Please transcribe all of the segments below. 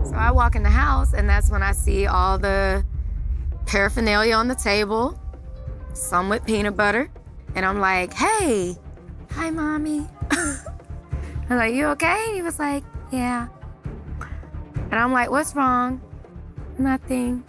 So I walk in the house, and that's when I see all the paraphernalia on the table, some with peanut butter. And I'm like, hey, hi, mommy. I'm like, you okay? He was like, yeah. And I'm like, what's wrong? Nothing.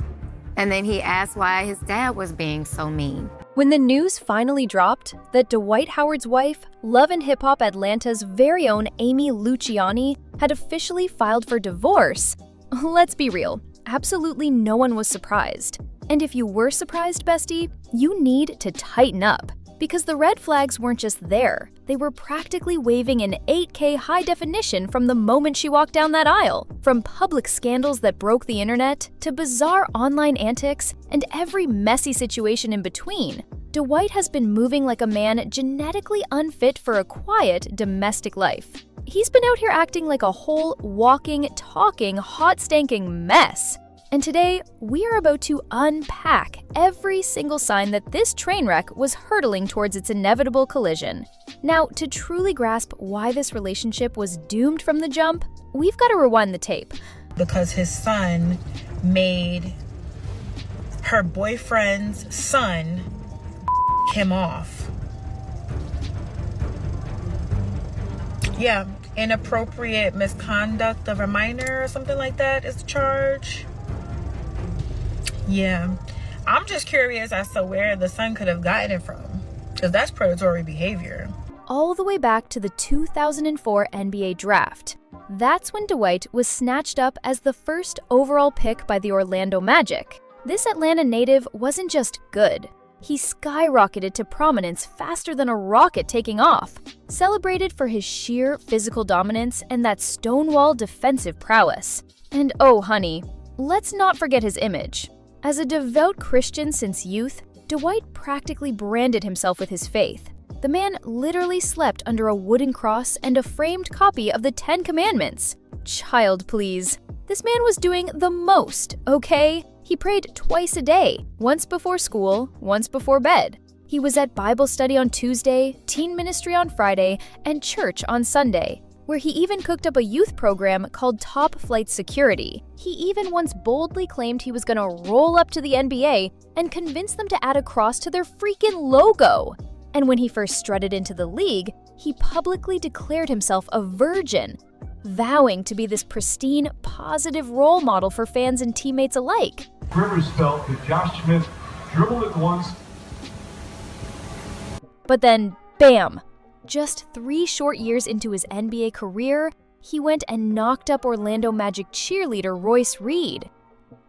And then he asked why his dad was being so mean. When the news finally dropped that Dwight Howard's wife, Love and Hip Hop Atlanta's very own Amy Luciani, had officially filed for divorce, let's be real, absolutely no one was surprised. And if you were surprised, bestie, you need to tighten up. Because the red flags weren't just there, they were practically waving in 8K high definition from the moment she walked down that aisle. From public scandals that broke the internet, to bizarre online antics, and every messy situation in between, Dwight has been moving like a man genetically unfit for a quiet, domestic life. He's been out here acting like a whole, walking, talking, hot stanking mess. And today, we are about to unpack every single sign that this train wreck was hurtling towards its inevitable collision. Now, to truly grasp why this relationship was doomed from the jump, we've got to rewind the tape. Because his son made her boyfriend's son him off. Yeah, inappropriate misconduct of a minor or something like that is the charge. Yeah, I'm just curious as to where the son could have gotten it from, because that's predatory behavior. All the way back to the 2004 NBA draft. That's when Dwight was snatched up as the first overall pick by the Orlando Magic. This Atlanta native wasn't just good. He skyrocketed to prominence faster than a rocket taking off, celebrated for his sheer physical dominance and that stonewall defensive prowess. And oh honey, let's not forget his image. As a devout Christian since youth, Dwight practically branded himself with his faith. The man literally slept under a wooden cross and a framed copy of the 10 Commandments. Child, please. This man was doing the most, okay? He prayed twice a day, once before school, once before bed. He was at Bible study on Tuesday, teen ministry on Friday, and church on Sunday, where he even cooked up a youth program called Top Flight Security. He even once boldly claimed he was gonna roll up to the NBA and convince them to add a cross to their freaking logo. And when he first strutted into the league, he publicly declared himself a virgin, vowing to be this pristine, positive role model for fans and teammates alike. Rivers felt that Josh Smith dribbled it once. But then, bam! Just 3 short years into his NBA career, he went and knocked up Orlando Magic cheerleader Royce Reed.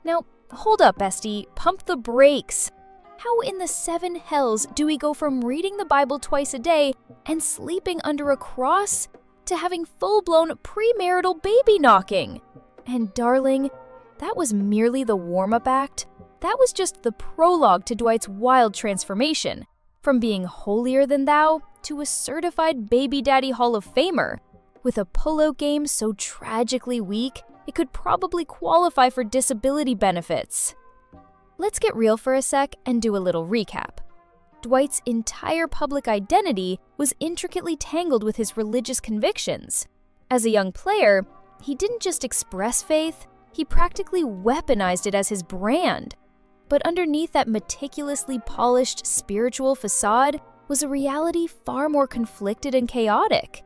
Now, hold up, bestie, pump the brakes. How in the 7 hells do we go from reading the Bible twice a day and sleeping under a cross to having full-blown premarital baby knocking? And darling, that was merely the warm-up act. That was just the prologue to Dwight's wild transformation, from being holier than thou to a certified baby daddy Hall of Famer. With a pullout game so tragically weak, it could probably qualify for disability benefits. Let's get real for a sec and do a little recap. Dwight's entire public identity was intricately tangled with his religious convictions. As a young player, he didn't just express faith, he practically weaponized it as his brand. But underneath that meticulously polished spiritual facade was a reality far more conflicted and chaotic.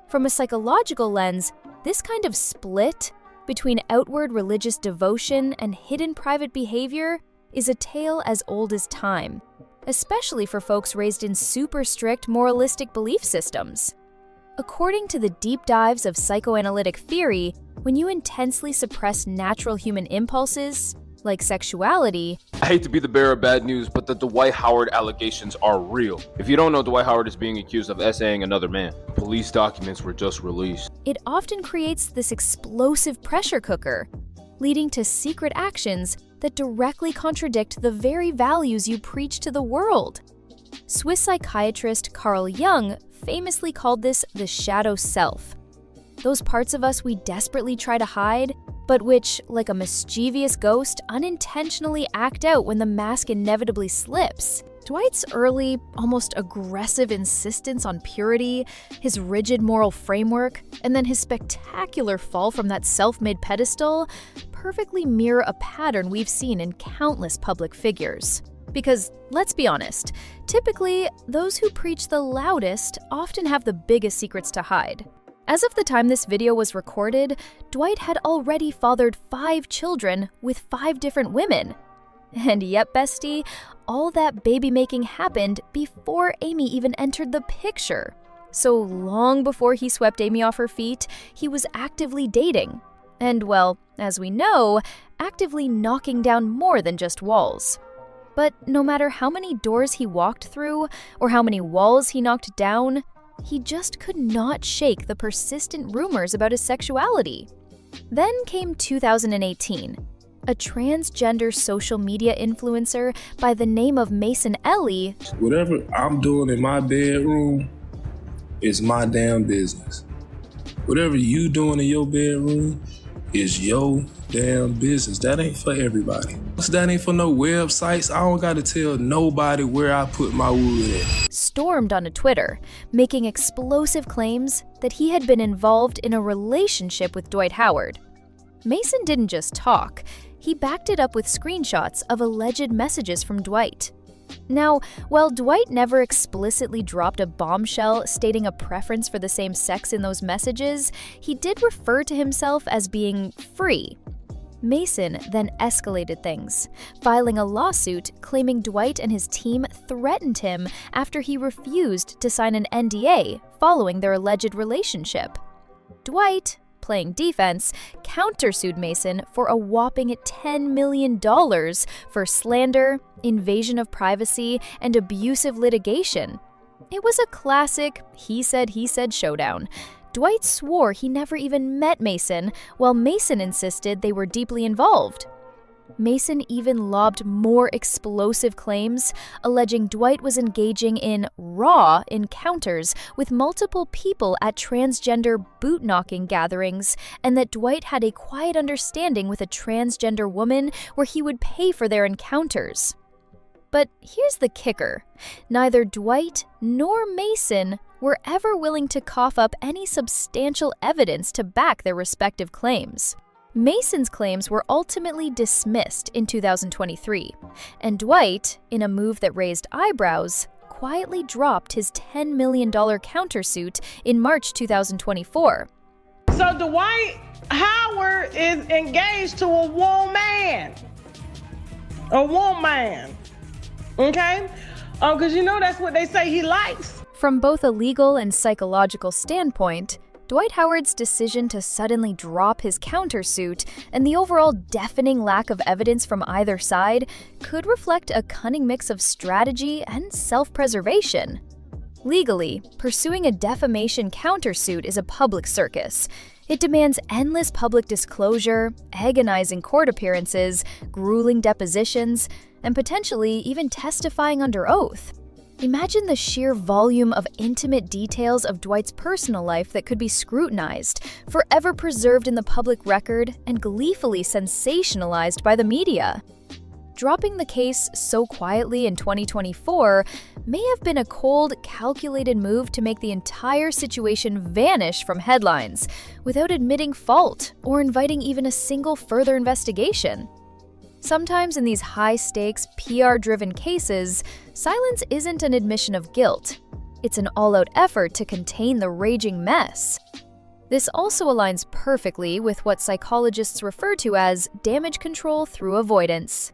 From a psychological lens, this kind of split between outward religious devotion and hidden private behavior is a tale as old as time, especially for folks raised in super strict moralistic belief systems. According to the deep dives of psychoanalytic theory, when you intensely suppress natural human impulses, like sexuality. I hate to be the bearer of bad news, but the Dwight Howard allegations are real. If you don't know, Dwight Howard is being accused of essaying another man. Police documents were just released. It often creates this explosive pressure cooker, leading to secret actions that directly contradict the very values you preach to the world. Swiss psychiatrist Carl Jung famously called this the shadow self. Those parts of us we desperately try to hide, but which, like a mischievous ghost, unintentionally act out when the mask inevitably slips. Dwight's early, almost aggressive insistence on purity, his rigid moral framework, and then his spectacular fall from that self-made pedestal perfectly mirror a pattern we've seen in countless public figures. Because, let's be honest, typically, those who preach the loudest often have the biggest secrets to hide. As of the time this video was recorded, Dwight had already fathered 5 children with 5 different women. And yep, bestie, all that baby-making happened before Amy even entered the picture. So long before he swept Amy off her feet, he was actively dating. And well, as we know, actively knocking down more than just walls. But no matter how many doors he walked through, or how many walls he knocked down, he just could not shake the persistent rumors about his sexuality. Then came 2018. A transgender social media influencer by the name of Mason Ellie. Whatever I'm doing in my bedroom is my damn business. Whatever you doing in your bedroom is your damn business. That ain't for everybody. That ain't for no websites. I don't gotta tell nobody where I put my wood at. Stormed onto Twitter, making explosive claims that he had been involved in a relationship with Dwight Howard. Mason didn't just talk. He backed it up with screenshots of alleged messages from Dwight. Now, while Dwight never explicitly dropped a bombshell stating a preference for the same sex in those messages, he did refer to himself as being free. Mason then escalated things, filing a lawsuit claiming Dwight and his team threatened him after he refused to sign an NDA following their alleged relationship. Dwight, playing defense, countersued Mason for a whopping $10 million for slander, invasion of privacy, and abusive litigation. It was a classic he said showdown. Dwight swore he never even met Mason, while Mason insisted they were deeply involved. Mason even lobbed more explosive claims, alleging Dwight was engaging in raw encounters with multiple people at transgender boot-knocking gatherings, and that Dwight had a quiet understanding with a transgender woman where he would pay for their encounters. But here's the kicker. Neither Dwight nor Mason were ever willing to cough up any substantial evidence to back their respective claims. Mason's claims were ultimately dismissed in 2023, and Dwight, in a move that raised eyebrows, quietly dropped his $10 million countersuit in March 2024. So Dwight Howard is engaged to a woman. A woman. Okay? Because you know that's what they say he likes. From both a legal and psychological standpoint, Dwight Howard's decision to suddenly drop his countersuit and the overall deafening lack of evidence from either side could reflect a cunning mix of strategy and self-preservation. Legally, pursuing a defamation countersuit is a public circus. It demands endless public disclosure, agonizing court appearances, grueling depositions, and potentially even testifying under oath. Imagine the sheer volume of intimate details of Dwight's personal life that could be scrutinized, forever preserved in the public record, and gleefully sensationalized by the media. Dropping the case so quietly in 2024 may have been a cold, calculated move to make the entire situation vanish from headlines, without admitting fault or inviting even a single further investigation. Sometimes in these high-stakes, PR-driven cases, silence isn't an admission of guilt. It's an all-out effort to contain the raging mess. This also aligns perfectly with what psychologists refer to as damage control through avoidance.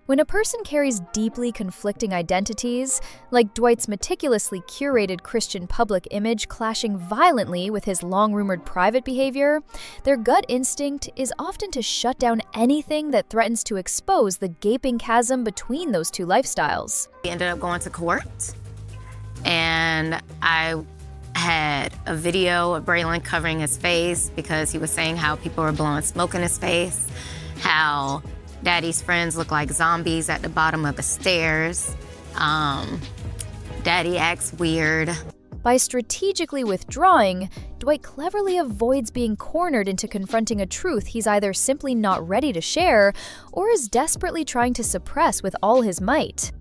When a person carries deeply conflicting identities, like Dwight's meticulously curated Christian public image clashing violently with his long-rumored private behavior, their gut instinct is often to shut down anything that threatens to expose the gaping chasm between those two lifestyles. We ended up going to court, and I had a video of Braylon covering his face because he was saying how people were blowing smoke in his face, how Daddy's friends look like zombies at the bottom of the stairs. Daddy acts weird. By strategically withdrawing, Dwight cleverly avoids being cornered into confronting a truth he's either simply not ready to share or is desperately trying to suppress with all his might.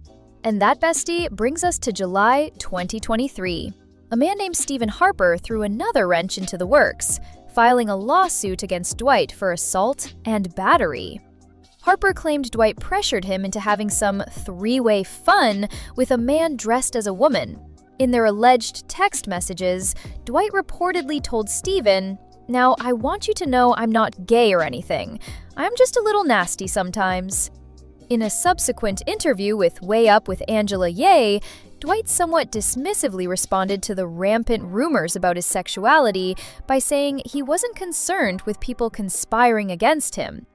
And that, Bestie, brings us to July 2023. A man named Stephen Harper threw another wrench into the works, filing a lawsuit against Dwight for assault and battery. Harper claimed Dwight pressured him into having some three-way fun with a man dressed as a woman. In their alleged text messages, Dwight reportedly told Stephen, "Now, I want you to know I'm not gay or anything. I'm just a little nasty sometimes." In a subsequent interview with Way Up with Angela Ye, Dwight somewhat dismissively responded to the rampant rumors about his sexuality by saying he wasn't concerned with people conspiring against him.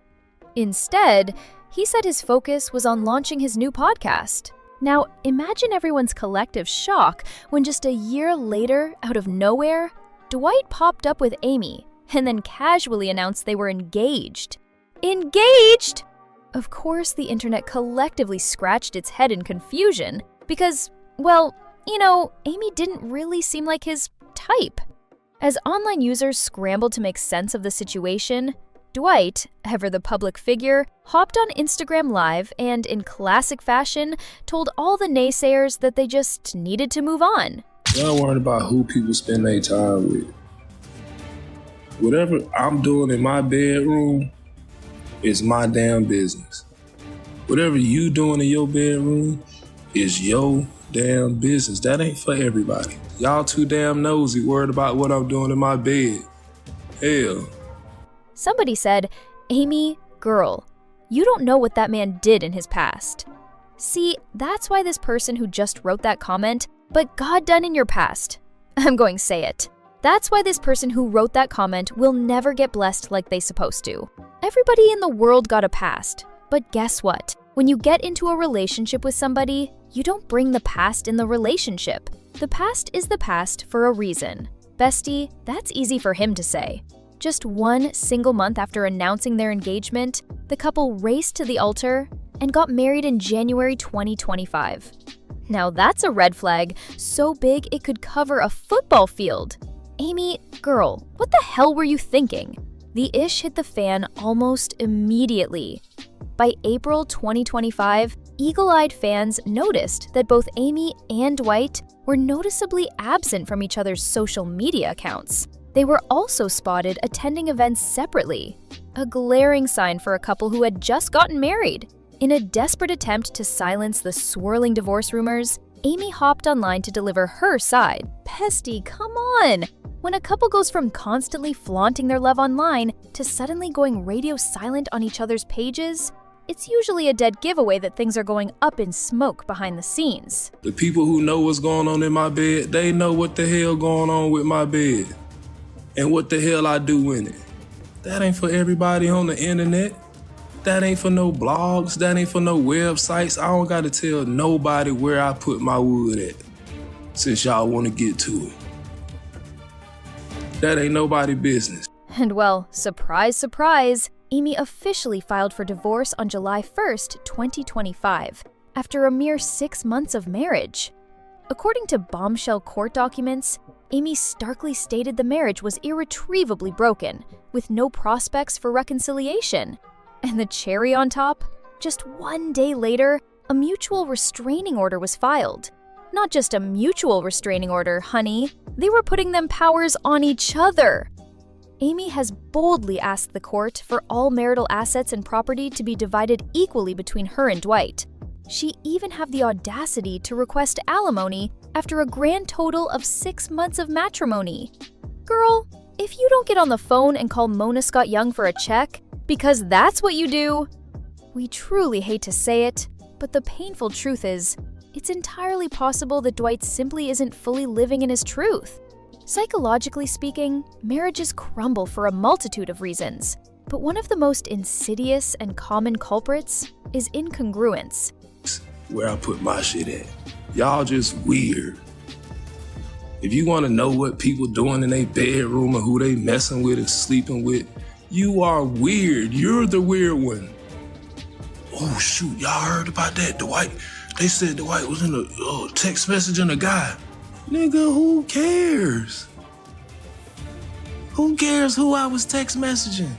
Instead, he said his focus was on launching his new podcast. Now, imagine everyone's collective shock when just a year later, out of nowhere, Dwight popped up with Amy and then casually announced they were engaged. Engaged? Of course, the internet collectively scratched its head in confusion because, well, Amy didn't really seem like his type. As online users scrambled to make sense of the situation, Dwight, ever the public figure, hopped on Instagram Live and, in classic fashion, told all the naysayers that they just needed to move on. Y'all worried about who people spend their time with. Whatever I'm doing in my bedroom is my damn business. Whatever you doing in your bedroom is your damn business. That ain't for everybody. Y'all too damn nosy, worried about what I'm doing in my bed. Hell. Somebody said, "Amy, girl, you don't know what that man did in his past." See, that's why this person who just wrote that comment, "But God done in your past." I'm going to say it. That's why this person who wrote that comment will never get blessed like they supposed to. Everybody in the world got a past. But guess what? When you get into a relationship with somebody, you don't bring the past in the relationship. The past is the past for a reason. Bestie, that's easy for him to say. Just one single month after announcing their engagement, the couple raced to the altar and got married in January 2025. Now that's a red flag, so big it could cover a football field. Amy, girl, what the hell were you thinking? The ish hit the fan almost immediately. By April 2025, eagle-eyed fans noticed that both Amy and Dwight were noticeably absent from each other's social media accounts. They were also spotted attending events separately, a glaring sign for a couple who had just gotten married. In a desperate attempt to silence the swirling divorce rumors, Amy hopped online to deliver her side. Bestie, come on! When a couple goes from constantly flaunting their love online to suddenly going radio silent on each other's pages, it's usually a dead giveaway that things are going up in smoke behind the scenes. The people who know what's going on in my bed, they know what the hell going on with my bed and what the hell I do in it. That ain't for everybody on the internet. That ain't for no blogs. That ain't for no websites. I don't gotta tell nobody where I put my wood at, since y'all wanna get to it. That ain't nobody's business. And well, surprise, surprise, Amy officially filed for divorce on July 1st, 2025, after a mere 6 months of marriage. According to bombshell court documents, Amy starkly stated the marriage was irretrievably broken, with no prospects for reconciliation. And the cherry on top? Just 1 day later, a mutual restraining order was filed. Not just a mutual restraining order, honey. They were putting them powers on each other. Amy has boldly asked the court for all marital assets and property to be divided equally between her and Dwight. She even had the audacity to request alimony after a grand total of 6 months of matrimony. Girl, if you don't get on the phone and call Mona Scott Young for a check, because that's what you do, we truly hate to say it, but the painful truth is, it's entirely possible that Dwight simply isn't fully living in his truth. Psychologically speaking, marriages crumble for a multitude of reasons, but one of the most insidious and common culprits is incongruence. Where I put my shit at. Y'all just weird. If you want to know what people doing in their bedroom and who they messing with and sleeping with, you are weird. You're the weird one. Oh shoot, y'all heard about that? Dwight, they said Dwight was in a text messaging a guy. Nigga, who cares? Who cares who I was text messaging?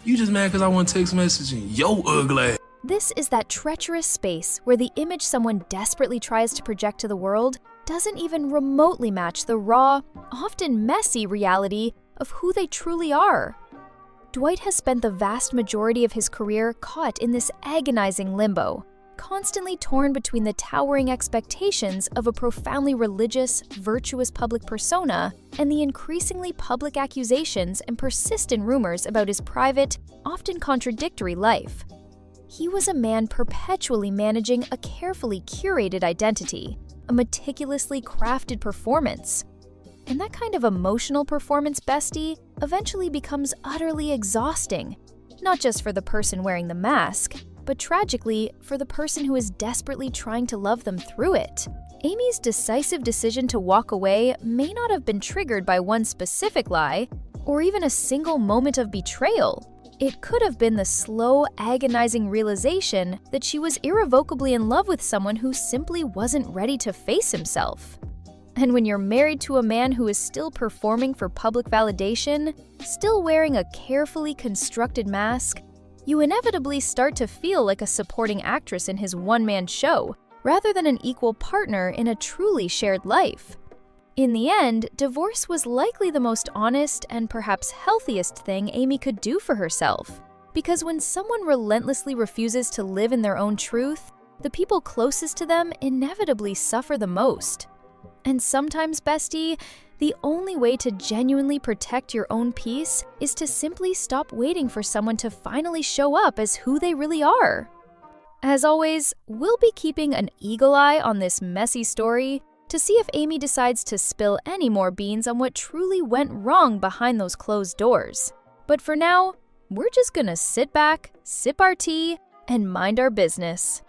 You just mad because I want text messaging. Yo, ugly. This is that treacherous space where the image someone desperately tries to project to the world doesn't even remotely match the raw, often messy reality of who they truly are. Dwight has spent the vast majority of his career caught in this agonizing limbo, constantly torn between the towering expectations of a profoundly religious, virtuous public persona and the increasingly public accusations and persistent rumors about his private, often contradictory life. He was a man perpetually managing a carefully curated identity, a meticulously crafted performance. And that kind of emotional performance, Bestie, eventually becomes utterly exhausting, not just for the person wearing the mask, but tragically for the person who is desperately trying to love them through it. Amy's decisive decision to walk away may not have been triggered by one specific lie, or even a single moment of betrayal. It could have been the slow, agonizing realization that she was irrevocably in love with someone who simply wasn't ready to face himself. And when you're married to a man who is still performing for public validation, still wearing a carefully constructed mask, you inevitably start to feel like a supporting actress in his one-man show, rather than an equal partner in a truly shared life. In the end, divorce was likely the most honest and perhaps healthiest thing Amy could do for herself. Because when someone relentlessly refuses to live in their own truth, the people closest to them inevitably suffer the most. And sometimes, Bestie, the only way to genuinely protect your own peace is to simply stop waiting for someone to finally show up as who they really are. As always, we'll be keeping an eagle eye on this messy story to see if Amy decides to spill any more beans on what truly went wrong behind those closed doors. But for now, we're just gonna sit back, sip our tea, and mind our business.